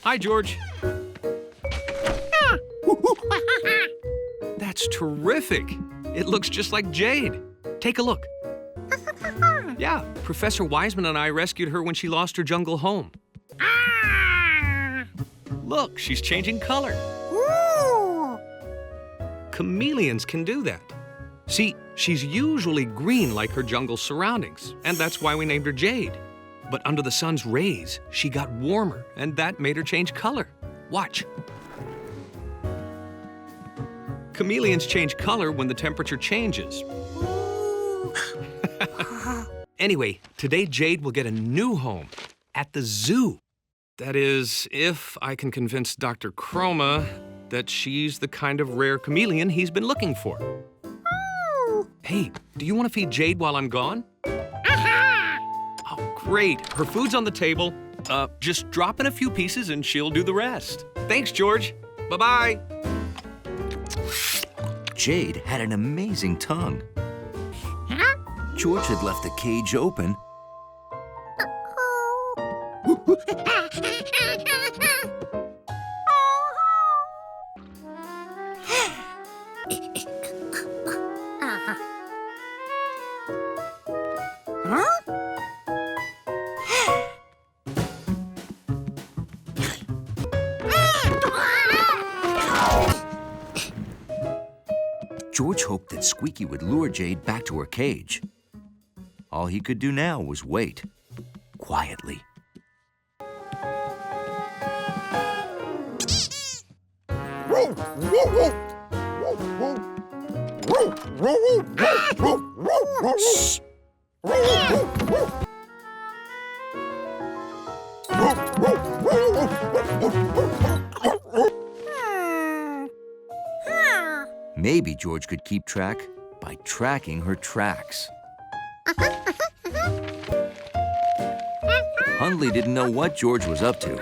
Hi, George. That's terrific. It looks just like Jade. Take a look. Yeah, Professor Wiseman and I rescued her when she lost her jungle home. Look, she's changing color. Chameleons can do that. See, she's usually green like her jungle surroundings, and that's why we named her Jade. But under the sun's rays, she got warmer, and that made her change color. Watch. Chameleons change color when the temperature changes. Anyway, today Jade will get a new home at the zoo. That is, if I can convince Dr. Chroma that she's the kind of rare chameleon he's been looking for. Hey, do you want to feed Jade while I'm gone? Oh, great. Her food's on the table. Just drop in a few pieces and she'll do the rest. Thanks, George. Bye-bye. Jade had an amazing tongue. George had left the cage open. George hoped that Squeaky would lure Jade back to her cage. All he could do now was wait, quietly. Shh. Maybe George could keep track by tracking her tracks. Hundley didn't know what George was up to.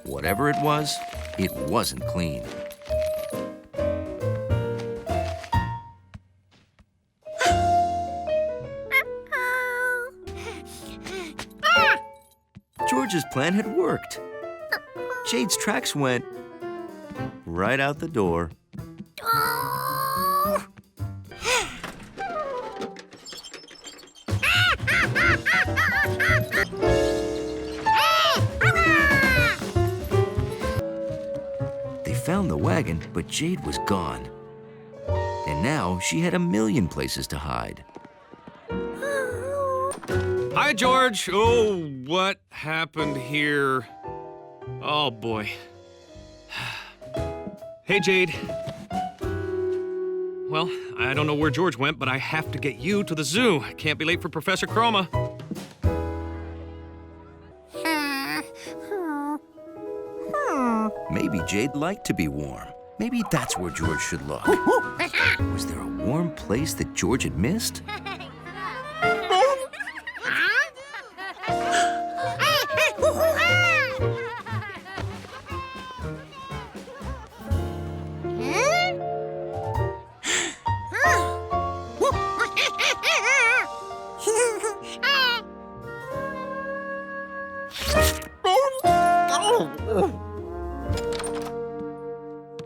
Whatever it wasn't clean. George's plan had worked. Jade's tracks went right out the door. They found the wagon, but Jade was gone. And now she had a million places to hide. Hi, George. Oh, what happened here? Oh, boy. Hey, Jade. Well, I don't know where George went, but I have to get you to the zoo. I can't be late for Professor Chroma. Maybe Jade liked to be warm. Maybe that's where George should look. Was there a warm place that George had missed?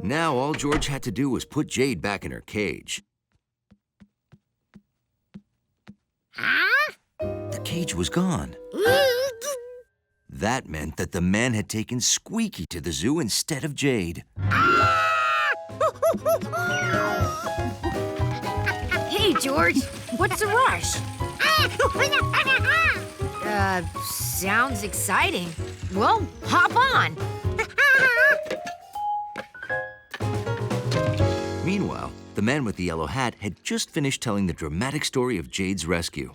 Now all George had to do was put Jade back in her cage. The cage was gone. That meant that the man had taken Squeaky to the zoo instead of Jade. Hey, George, what's the rush? Sounds exciting. Well, hop on. Meanwhile, the man with the yellow hat had just finished telling the dramatic story of Jade's rescue.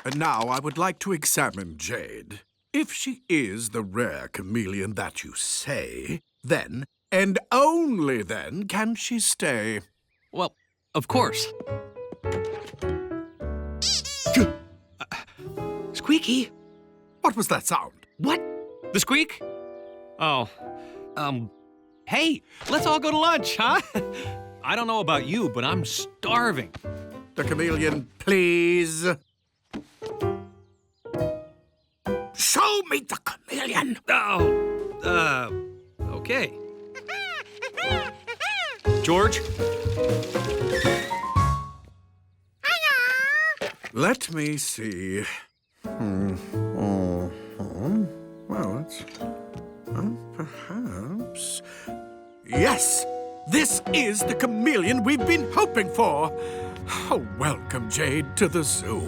And now I would like to examine Jade. If she is the rare chameleon that you say, then, and only then, can she stay. Well, of course. Squeaky? What was that sound? What? The squeak? Oh, hey, let's all go to lunch, huh? I don't know about you, but I'm starving. The chameleon, please. show me the chameleon. Oh, okay. George? Let me see. Well, it's... perhaps... Yes! This is the chameleon we've been hoping for. Oh, welcome, Jade, to the zoo.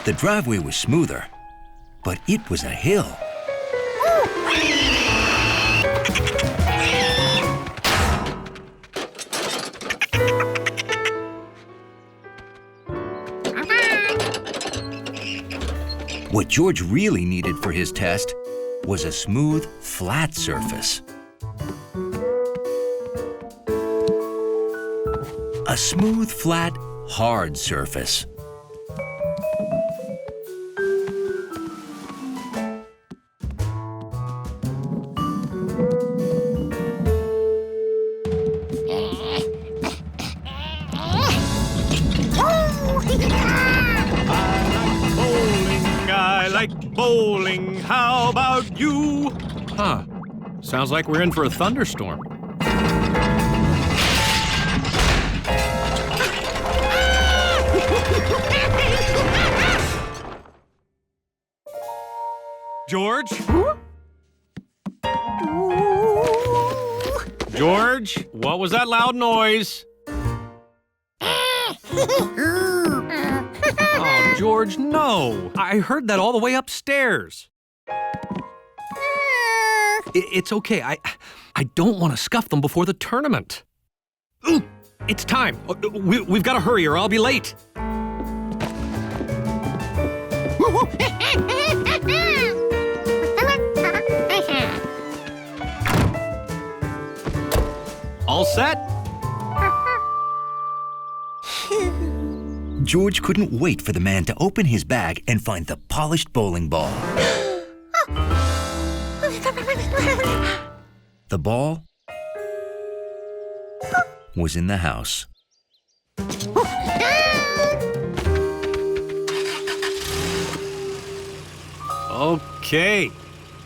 The driveway was smoother, but it was a hill. What George really needed for his test was a smooth, flat surface. A smooth, flat, hard surface. I like bowling. How about you? Huh. Sounds like we're in for a thunderstorm. George? George, what was that loud noise? Oh, George, no. I heard that all the way upstairs. It's okay. I don't want to scuff them before the tournament. Ooh, it's time. We've got to hurry or I'll be late. All set? George couldn't wait for the man to open his bag and find the polished bowling ball. The ball was in the house. Okay.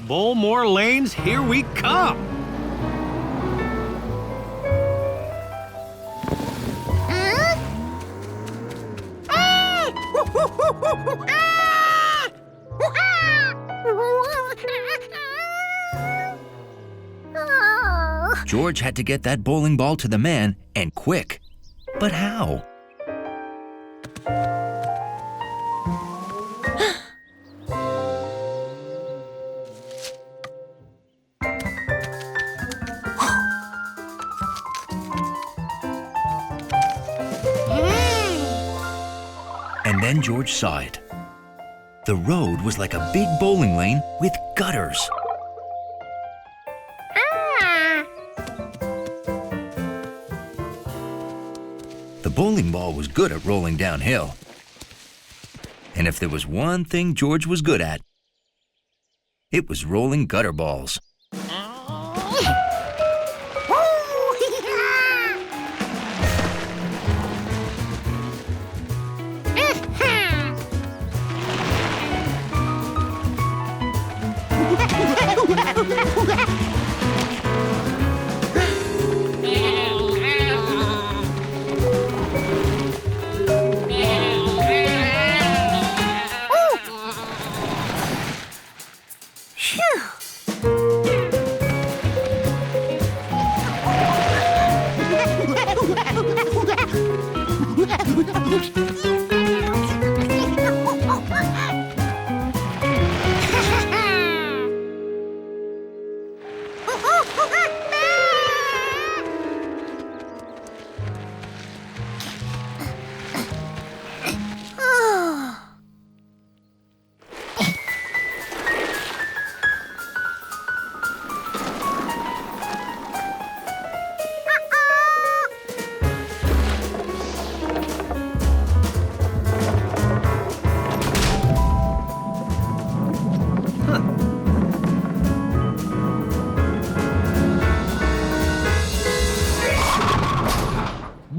Bowl more lanes, here we come. George had to get that bowling ball to the man, and quick. But how? And then George saw it. The road was like a big bowling lane with gutters. The bowling ball was good at rolling downhill. And if there was one thing George was good at, it was rolling gutter balls.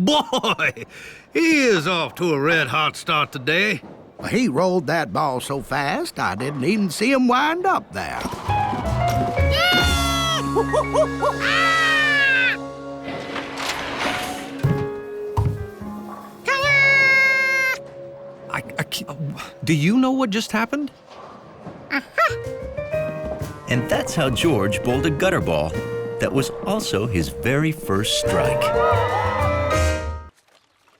boy! He is off to a red-hot start today. He rolled that ball so fast, I didn't even see him wind up there. Do you know what just happened? And that's how George bowled a gutter ball that was also his very first strike.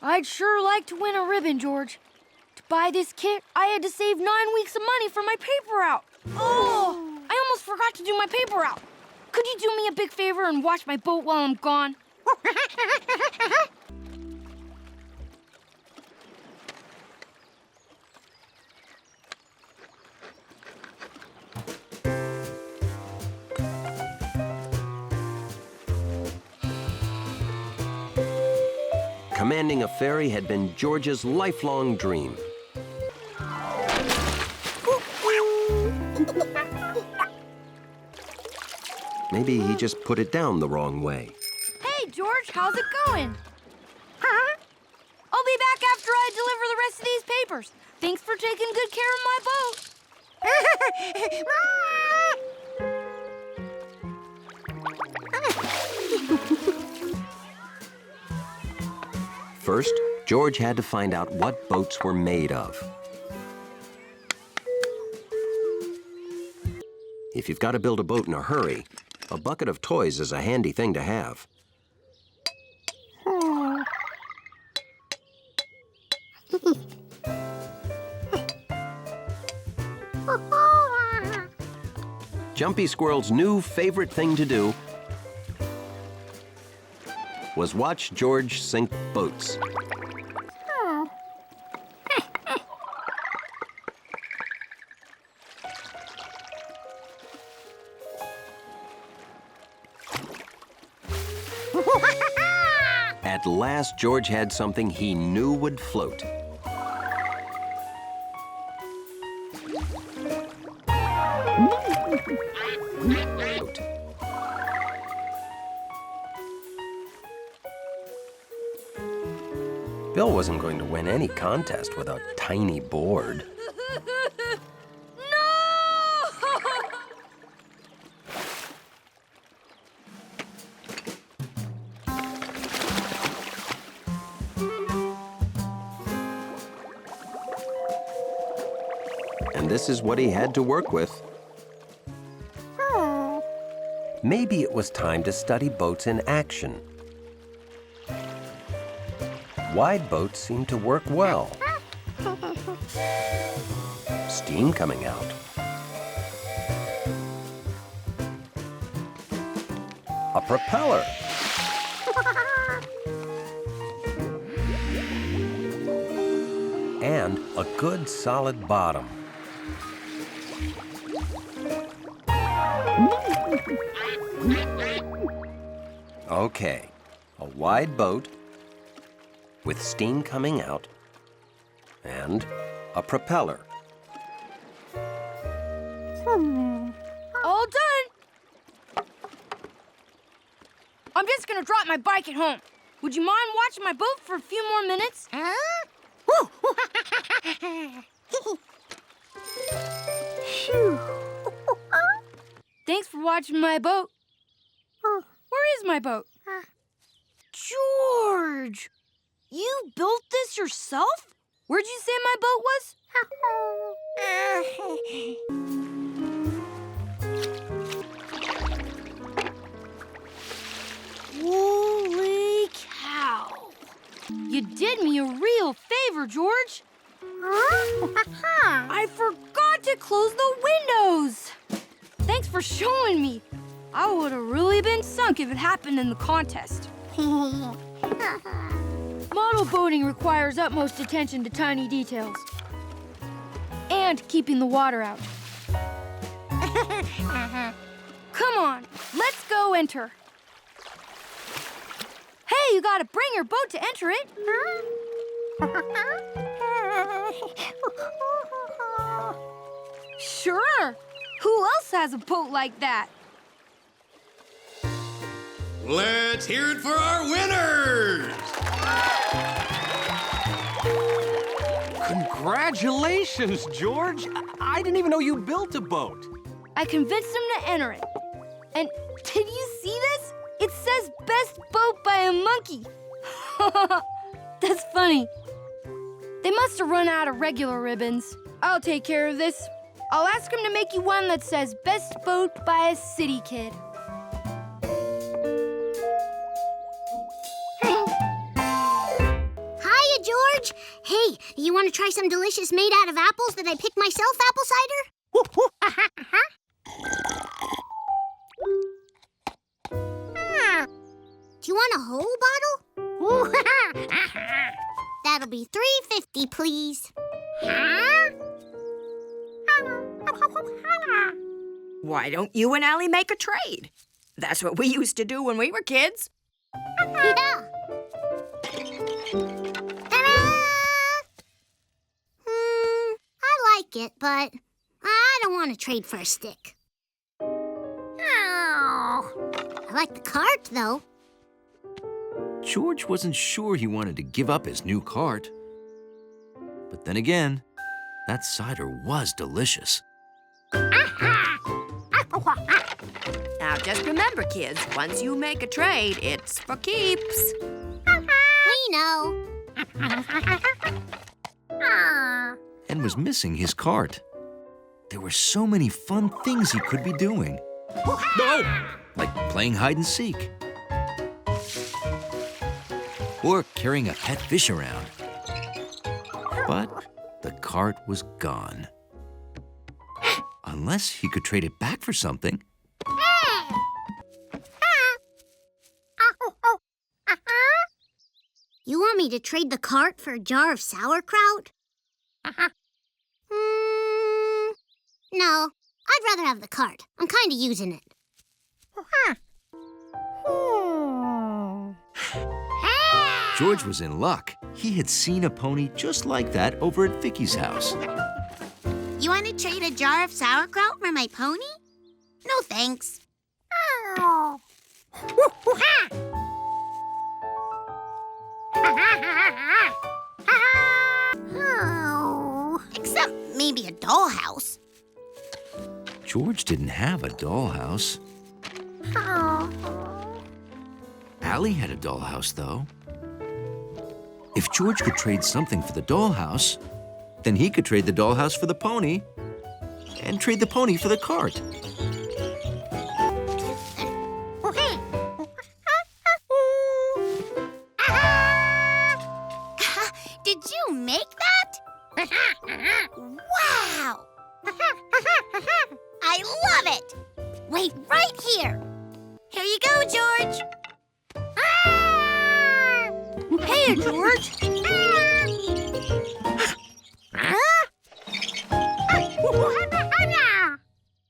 I'd sure like to win a ribbon, George. To buy this kit, I had to save 9 weeks of money for my paper route. Oh, I almost forgot to do my paper route. Could you do me a big favor and watch my boat while I'm gone? Commanding a ferry had been George's lifelong dream. Maybe he just put it down the wrong way. Hey, George, how's it going? I'll be back after I deliver the rest of these papers. Thanks for taking good care of my boat. First, George had to find out what boats were made of. If you've got to build a boat in a hurry, a bucket of toys is a handy thing to have. Jumpy Squirrel's new favorite thing to do was watch George sink boats. At last, George had something he knew would float. Bill wasn't going to win any contest with a tiny board. And this is what he had to work with. Maybe it was time to study boats in action. Wide boats seem to work well. Steam coming out. A propeller. And a good solid bottom. Okay, a wide boat with steam coming out and a propeller. All done. I'm just gonna drop my bike at home. Would you mind watching my boat for a few more minutes? Thanks for watching my boat. Where is my boat? George! You built this yourself? Where'd you say my boat was? Holy cow! You did me a real favor, George. I forgot to close the windows. Thanks for showing me. I would have really been sunk if it happened in the contest. Model boating requires utmost attention to tiny details. And keeping the water out. Come on, let's go enter. Hey, you gotta bring your boat to enter it. Sure. Who else has a boat like that? Let's hear it for our winners! Congratulations, George. I didn't even know you built a boat. I convinced him to enter it. And did you see this? It says best boat by a monkey. That's funny. They must have run out of regular ribbons. I'll take care of this. I'll ask him to make you one that says best boat by a city kid. Hiya, George. Hey, you want to try some delicious made out of apples that I picked myself apple cider? Do you want a whole bottle? That'll be $3.50, please. Why don't you and Allie make a trade? That's what we used to do when we were kids. Yeah. I like it, but I don't want to trade for a stick. I like the cart, though. George wasn't sure he wanted to give up his new cart. But then again, that cider was delicious. Now just remember, kids, once you make a trade, it's for keeps. We know. And was missing his cart. There were so many fun things he could be doing. No! Like playing hide and seek. Or carrying a pet fish around. But the cart was gone. Unless he could trade it back for something. You want me to trade the cart for a jar of sauerkraut? No, I'd rather have the cart. I'm kind of using it. George was in luck. He had seen a pony just like that over at Vicky's house. You want to trade a jar of sauerkraut for my pony? No, thanks. Except maybe a dollhouse. George didn't have a dollhouse. Allie had a dollhouse, though. If George could trade something for the dollhouse, then he could trade the dollhouse for the pony and trade the pony for the cart. Did you make that? Wow! I love it! Wait right here. Here you go, George. Hey, George!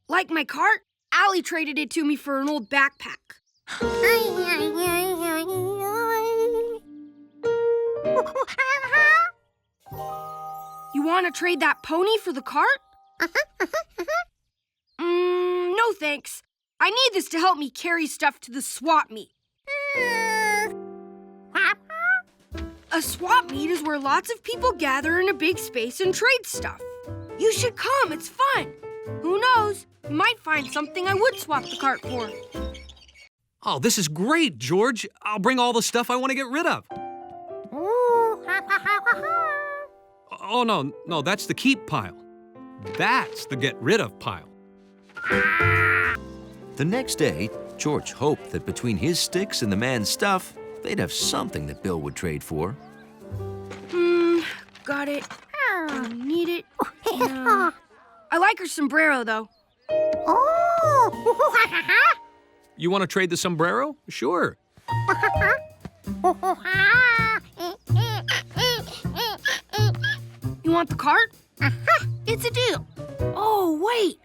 Like my cart, Allie traded it to me for an old backpack. You want to trade that pony for the cart? No thanks. I need this to help me carry stuff to the swap meet. A swap meet is where lots of people gather in a big space and trade stuff. You should come, it's fun. Who knows? You might find something I would swap the cart for. Oh, this is great, George. I'll bring all the stuff I want to get rid of. Oh, no, that's the keep pile. That's the get rid of pile. The next day, George hoped that between his sticks and the man's stuff, they'd have something that Bill would trade for. Got it. Need it. Yeah. I like her sombrero, though. You want to trade the sombrero? Sure. You want the cart? It's a deal. Oh, wait.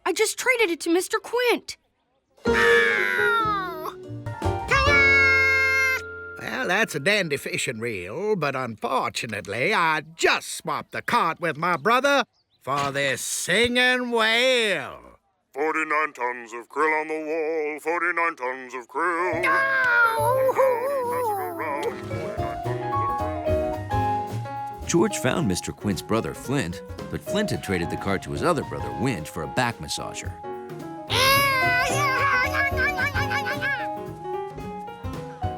I just traded it to Mr. Quint. Well, that's a dandy fishing reel, but unfortunately, I just swapped the cart with my brother for this singing whale. 49 tons of krill on the wall, 49 tons of krill. George found Mr. Quint's brother, Flint, but Flint had traded the cart to his other brother, Winch, for a back massager.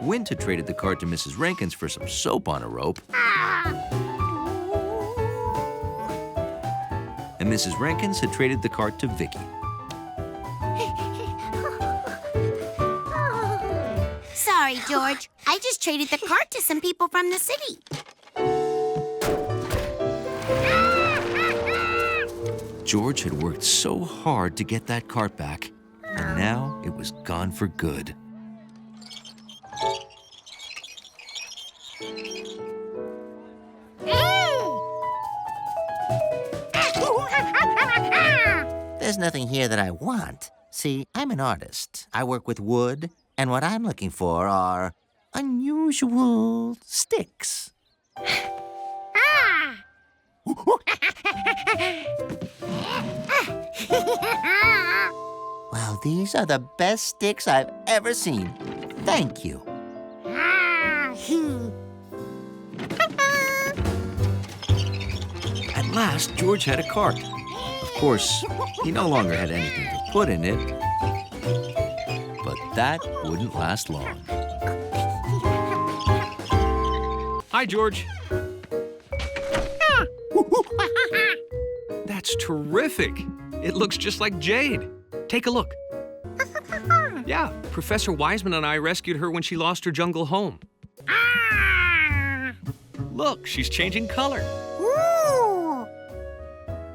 Winch had traded the cart to Mrs. Rankins for some soap on a rope. And Mrs. Rankins had traded the cart to Vicky. Sorry, George. I just traded the cart to some people from the city. George had worked so hard to get that cart back, and now it was gone for good. There's nothing here that I want. See, I'm an artist. I work with wood, and what I'm looking for are unusual sticks. Well, these are the best sticks I've ever seen. Thank you. At last, George had a cart. Of course, he no longer had anything to put in it, but that wouldn't last long. Hi, George. That's terrific. It looks just like Jade. Take a look. Yeah, Professor Wiseman and I rescued her when she lost her jungle home. Look, she's changing color.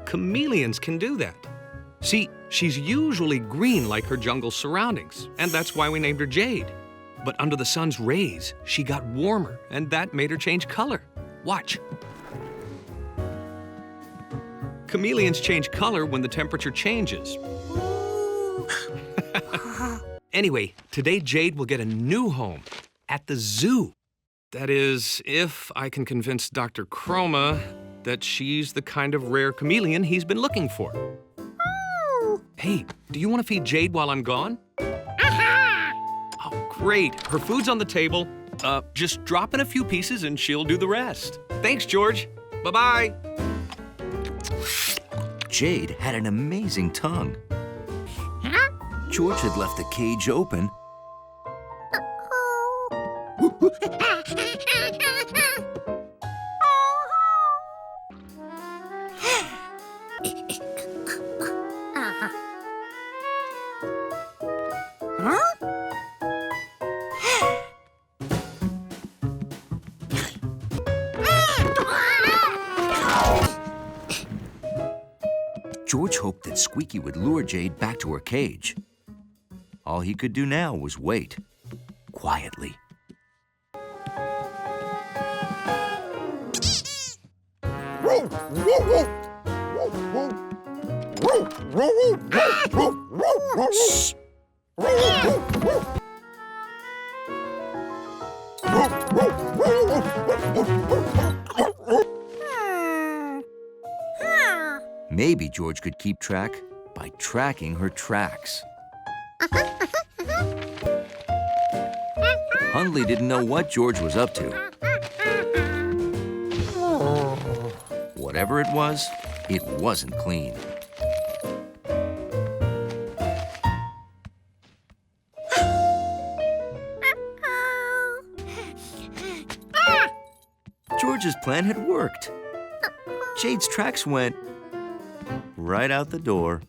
Chameleons can do that. See, she's usually green like her jungle surroundings, and that's why we named her Jade. But under the sun's rays, she got warmer, and that made her change color. Watch. Chameleons change color when the temperature changes. Anyway, today Jade will get a new home at the zoo. That is, if I can convince Dr. Chroma that she's the kind of rare chameleon he's been looking for. Hey, do you want to feed Jade while I'm gone? Oh, great. Her food's on the table. Just drop in a few pieces and she'll do the rest. Thanks, George. Bye-bye. Jade had an amazing tongue. George had left the cage open. George hoped that Squeaky would lure Jade back to her cage. All he could do now was wait, quietly. Shh. Maybe George could keep track by tracking her tracks. Hundley didn't know what George was up to. Whatever it wasn't clean. George's plan had worked. Jade's tracks went right out the door.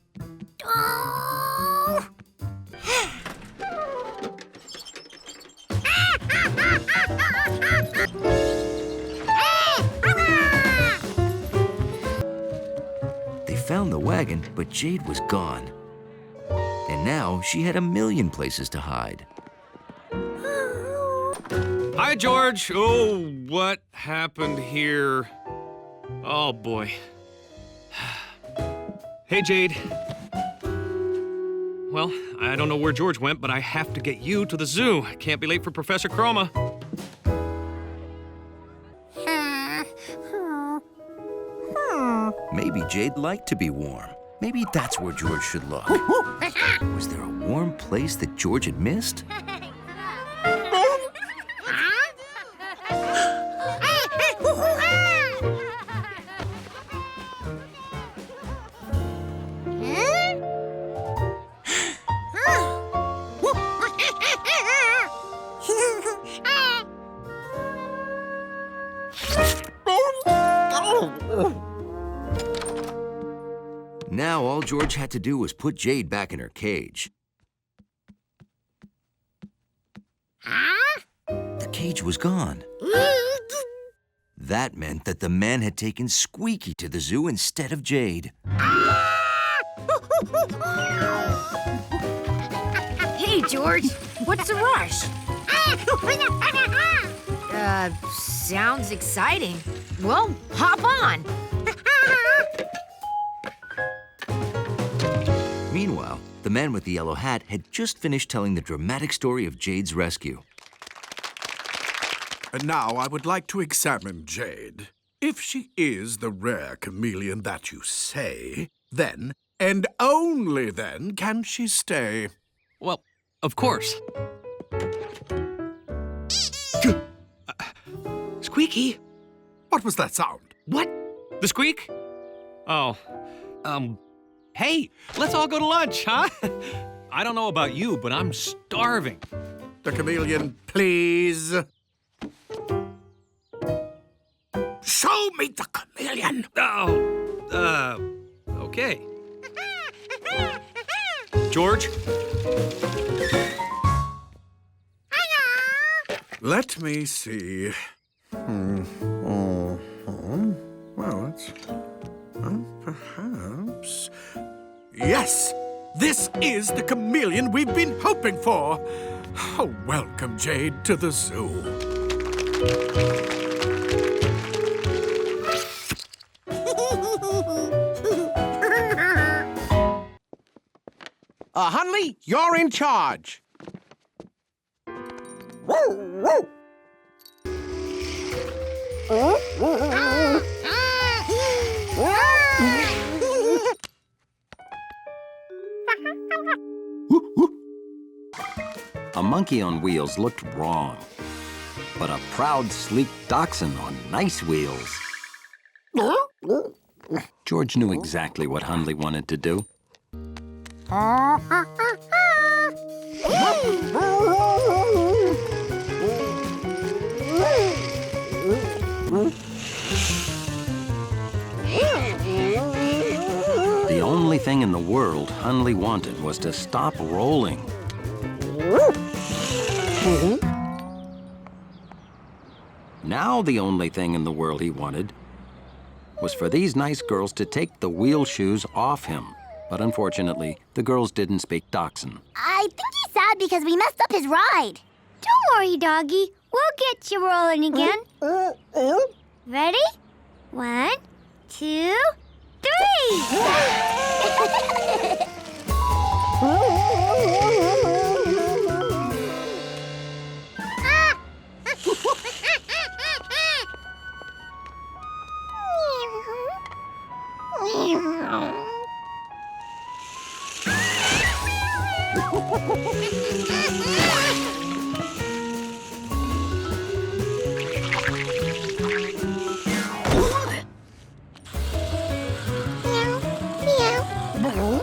They found the wagon, but Jade was gone. And now she had a million places to hide. Hi, George. Oh, what happened here? Oh, boy. Hey, Jade. Well, I don't know where George went, but I have to get you to the zoo. I can't be late for Professor Chroma. Maybe Jade liked to be warm. Maybe that's where George should look. Was there a warm place that George had missed? George had to do was put Jade back in her cage. The cage was gone. That meant that the man had taken Squeaky to the zoo instead of Jade. Hey, George, what's the rush? Sounds exciting. Well, hop on. Meanwhile, the man with the yellow hat had just finished telling the dramatic story of Jade's rescue. And now I would like to examine Jade. If she is the rare chameleon that you say, then, and only then, can she stay. Well, of course. Squeaky? What was that sound? What? The squeak? Oh, hey, let's all go to lunch, huh? I don't know about you, but I'm starving. The chameleon, please. Show me the chameleon. Oh, okay. George? Let me see. Well, that's... perhaps... Yes! This is the chameleon we've been hoping for! Oh, welcome, Jade, to the zoo. Hunley, you're in charge. A monkey on wheels looked wrong, but a proud, sleek dachshund on nice wheels. George knew exactly what Hundley wanted to do. The only thing in the world Hundley wanted was to stop rolling. Now the only thing in the world he wanted was for these nice girls to take the wheel shoes off him. But unfortunately, the girls didn't speak Dachshund. I think he's sad because we messed up his ride. Don't worry, doggy. We'll get you rolling again. Ready? 1, 2, 3!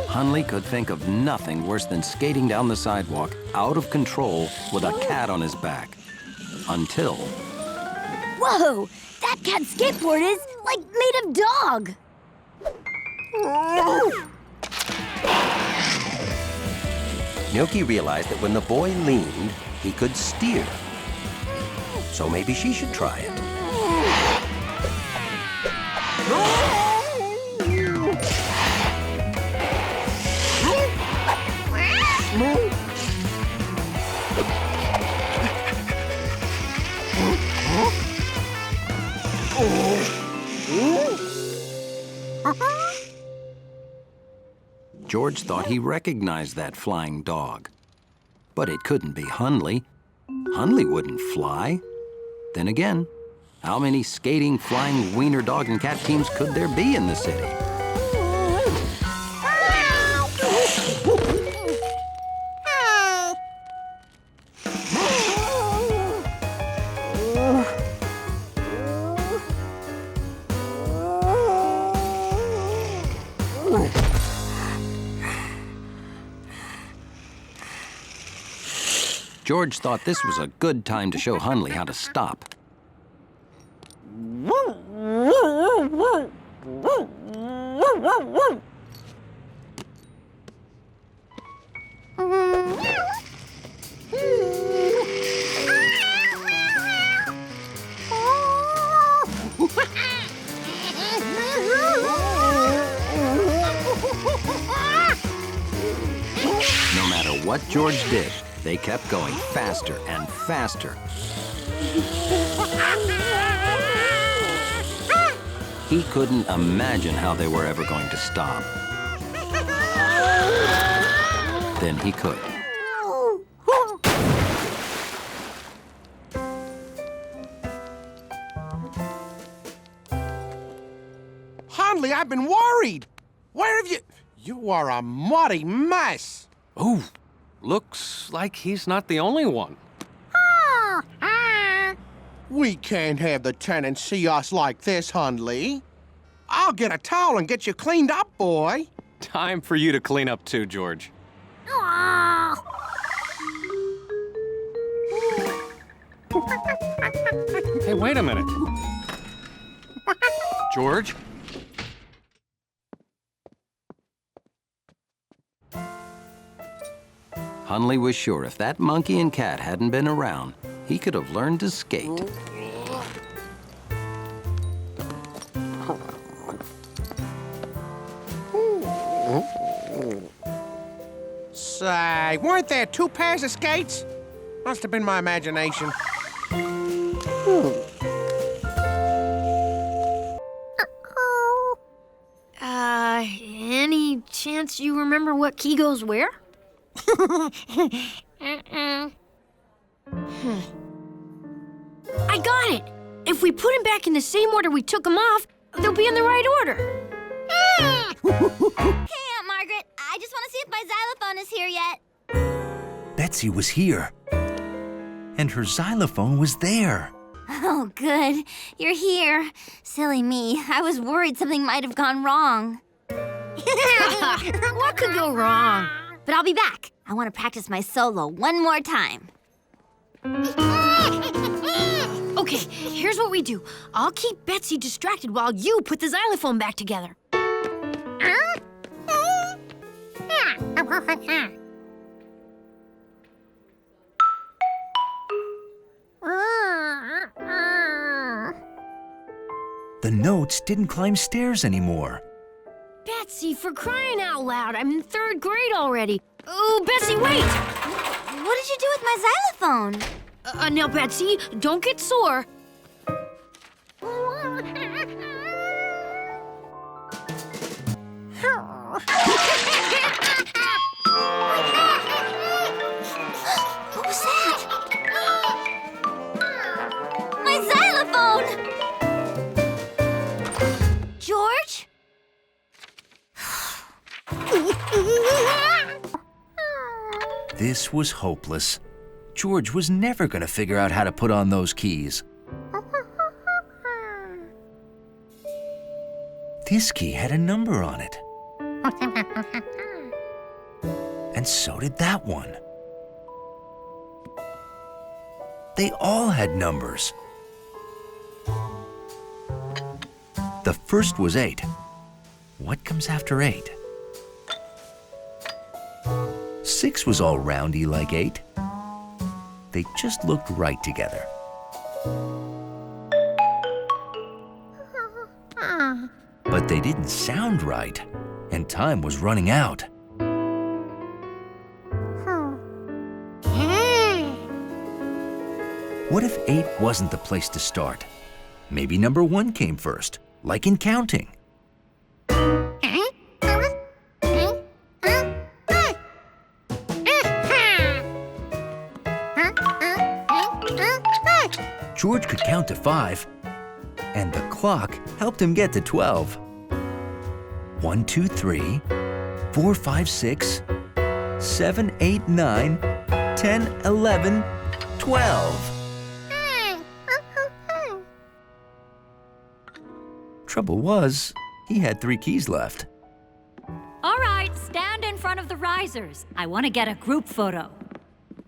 Hundley could think of nothing worse than skating down the sidewalk out of control with a cat on his back. Until... Whoa! That cat's skateboard is, like, made of dog. Milky realized that when the boy leaned, he could steer. So maybe she should try it. George thought he recognized that flying dog. But it couldn't be Hundley. Hundley wouldn't fly. Then again, how many skating, flying wiener dog and cat teams could there be in the city? George thought this was a good time to show Hundley how to stop. No matter what George did, they kept going faster and faster. He couldn't imagine how they were ever going to stop. Then he could. Hundley, I've been worried. Where have you... You are a muddy mess. Oh, looks like he's not the only one. We can't have the tenants see us like this, Hundley. I'll get a towel and get you cleaned up, boy. Time for you to clean up too, George. Hey, wait a minute. George? Hundley was sure if that monkey and cat hadn't been around, he could have learned to skate. Say, weren't there 2 pairs of skates? Must have been my imagination. Any chance you remember what key goes where? I got it! If we put them back in the same order we took them off, they'll be in the right order. Hey, Aunt Margaret, I just want to see if my xylophone is here yet. Betsy was here. And her xylophone was there. Oh, good. You're here. Silly me. I was worried something might have gone wrong. What could go wrong? But I'll be back. I want to practice my solo one more time. Okay, here's what we do. I'll keep Betsy distracted while you put the xylophone back together. The notes didn't climb stairs anymore. Betsy, for crying out loud, I'm in 3rd grade already. Oh, Betsy, wait! What did you do with my xylophone? Now, Betsy, don't get sore. What was that? My xylophone! George? This was hopeless. George was never going to figure out how to put on those keys. This key had a number on it. And so did that one. They all had numbers. The first was 8. What comes after 8? 6 was all roundy like 8. They just looked right together. But they didn't sound right, and time was running out. What if 8 wasn't the place to start? Maybe number 1 came first, like in counting. George could count to 5, and the clock helped him get to 12. 1, 2, 3, 4, 5, 6, 7, 8, 9, 10, 11, 12. Trouble was, he had 3 keys left. All right, stand in front of the risers. I want to get a group photo.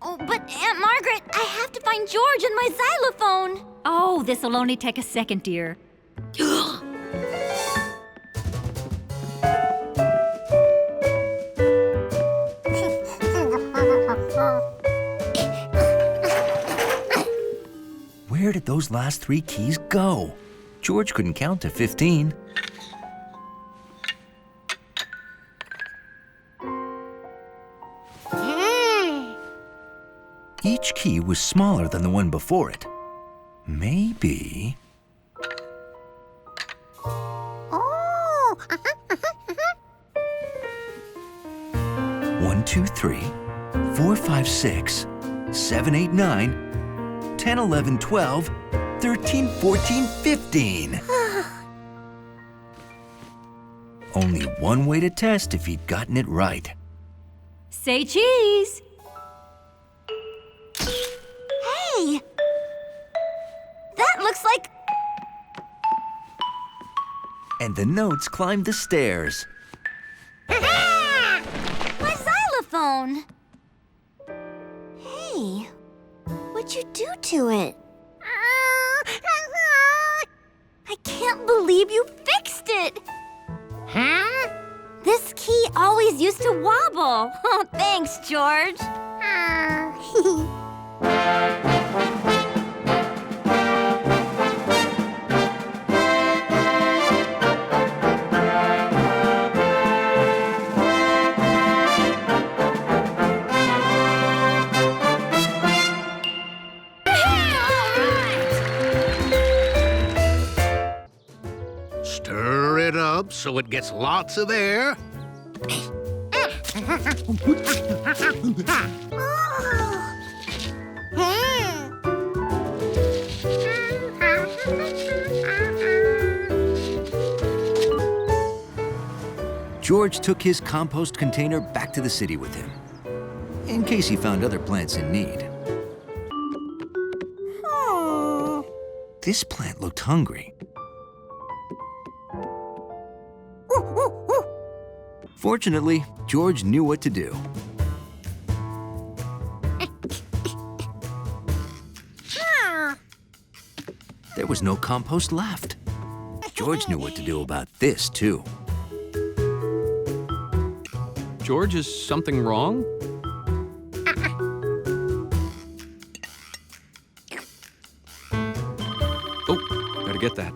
Oh, but Aunt Margaret, I have to find George and my xylophone. Oh, this'll only take a second, dear. where did those last 3 keys go? George couldn't count to 15. Each key was smaller than the one before it. Maybe... Oh! 1, 2, 3, 4, 5, 6, 7, 8, 9, 10, 11, 12, 13, 14, 15. Only one way to test if he'd gotten it right. Say cheese. Hey! That looks like... And the notes climbed the stairs. my xylophone! Hey, what'd you do to it? I can't believe you fixed it! Huh? This key always used to wobble. Oh, thanks, George. Stir it up so it gets lots of air. George took his compost container back to the city with him, in case he found other plants in need. This plant looked hungry. Fortunately, George knew what to do. There was no compost left. George knew what to do about this, too. George, is something wrong? Oh, gotta get that.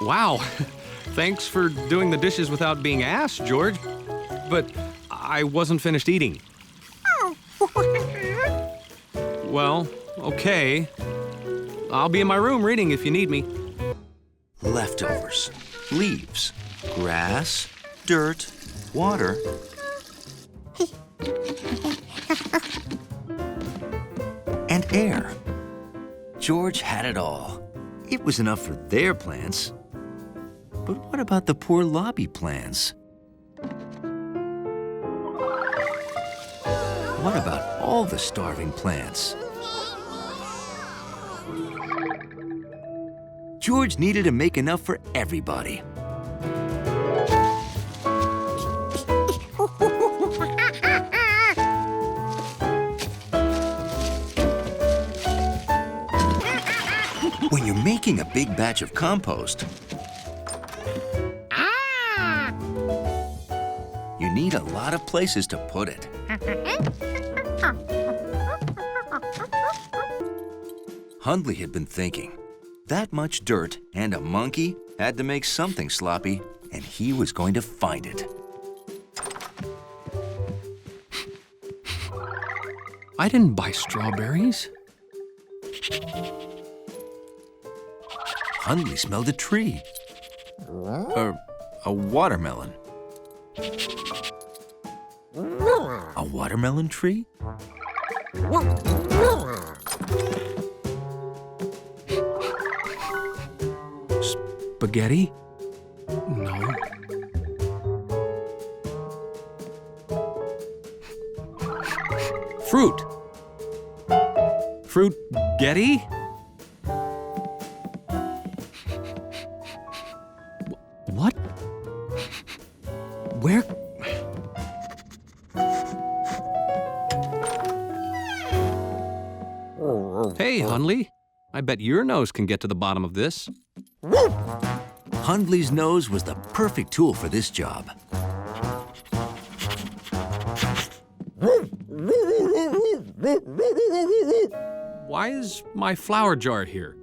Wow. Thanks for doing the dishes without being asked, George. But I wasn't finished eating. Well, okay. I'll be in my room reading if you need me. Leftovers, leaves, grass, dirt, water. And air. George had it all. It was enough for their plants. But what about the poor lobby plants? What about all the starving plants? George needed to make enough for everybody. When you're making a big batch of compost, you need a lot of places to put it. Hundley had been thinking. That much dirt and a monkey had to make something sloppy, and he was going to find it. I didn't buy strawberries. Hundley smelled a tree. Or a watermelon. A watermelon tree? Spaghetti? No. Fruit. Fruit-getti? What? Where? Hey, Hundley. I bet your nose can get to the bottom of this. Hundley's nose was the perfect tool for this job. Why is my flour jar here?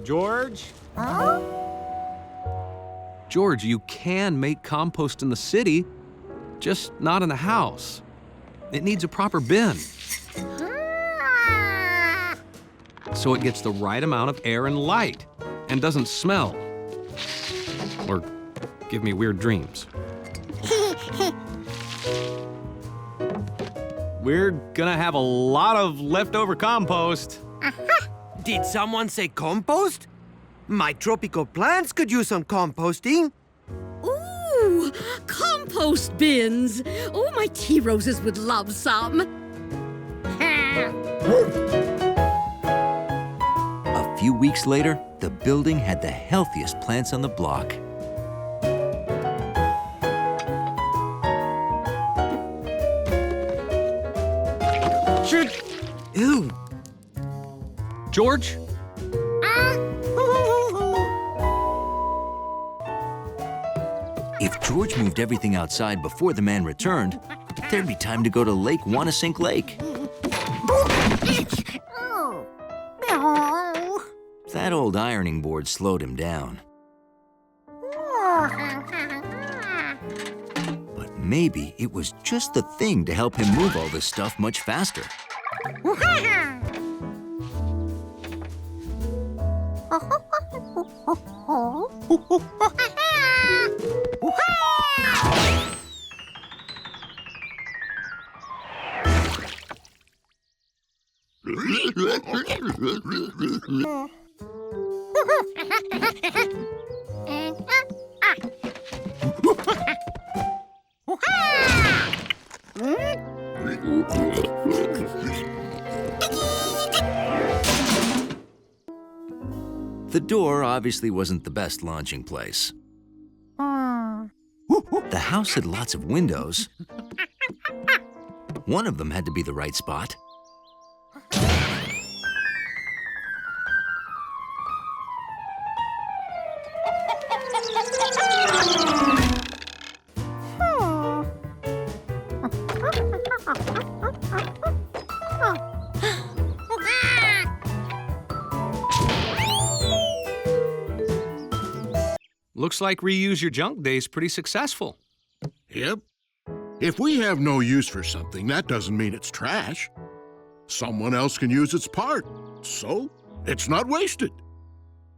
George? George, you can make compost in the city, just not in the house. It needs a proper bin. So it gets the right amount of air and light and doesn't smell or give me weird dreams. We're gonna have a lot of leftover compost. Did someone say compost? My tropical plants could use some composting. Ooh, compost bins. Oh, my tea roses would love some. A few weeks later, the building had the healthiest plants on the block. Ew. George? If George moved everything outside before the man returned, there'd be time to go to Lake Wanasink Lake. That old ironing board slowed him down. But maybe it was just the thing to help him move all this stuff much faster. The door obviously wasn't the best launching place. The house had lots of windows. One of them had to be the right spot. Looks like reuse your junk day's pretty successful. Yep. If we have no use for something, that doesn't mean it's trash. Someone else can use its part, so it's not wasted.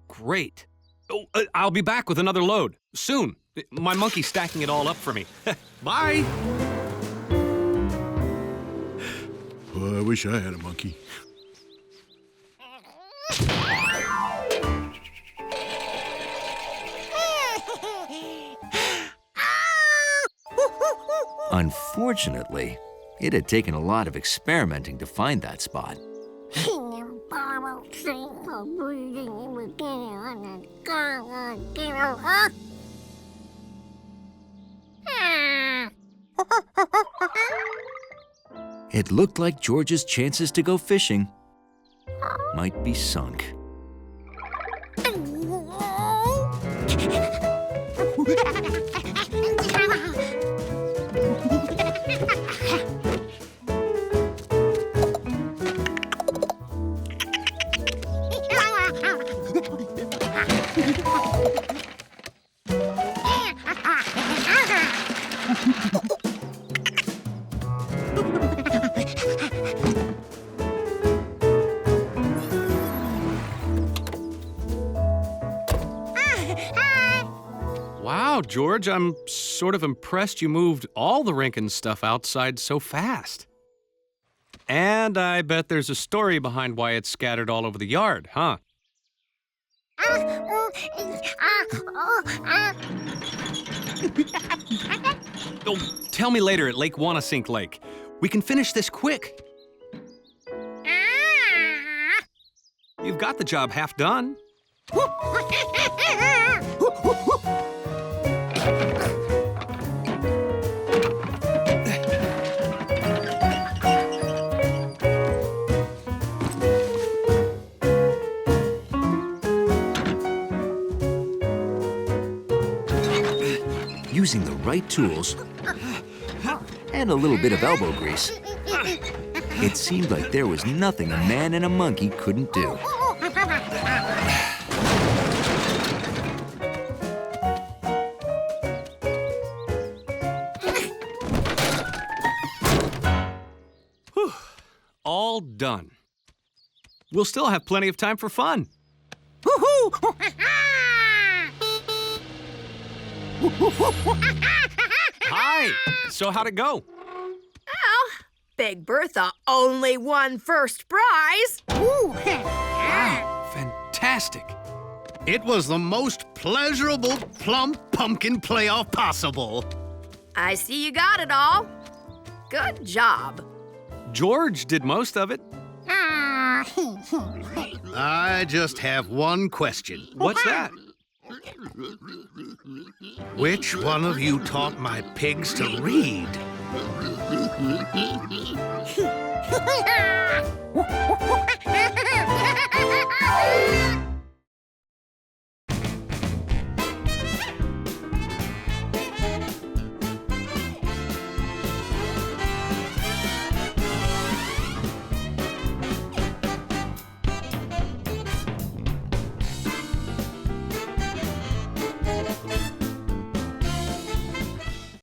Great. Oh, I'll be back with another load soon. My monkey's stacking it all up for me. Bye. Oh, I wish I had a monkey. Unfortunately, it had taken a lot of experimenting to find that spot. It looked like George's chances to go fishing might be sunk. Wow, George, I'm sort of impressed you moved all the Rankin stuff outside so fast. And I bet there's a story behind why it's scattered all over the yard, huh? Oh, tell me later at Lake Wanasink Lake. We can finish this quick. You've got the job half done. Using the right tools and a little bit of elbow grease, it seemed like there was nothing a man and a monkey couldn't do. All done. We'll still have plenty of time for fun. Hi! So how'd it go? Well, Big Bertha only won first prize. Wow, fantastic. It was the most pleasurable plump pumpkin playoff possible. I see you got it all. Good job. George did most of it. I just have one question. What's that? Which one of you taught my pigs to read?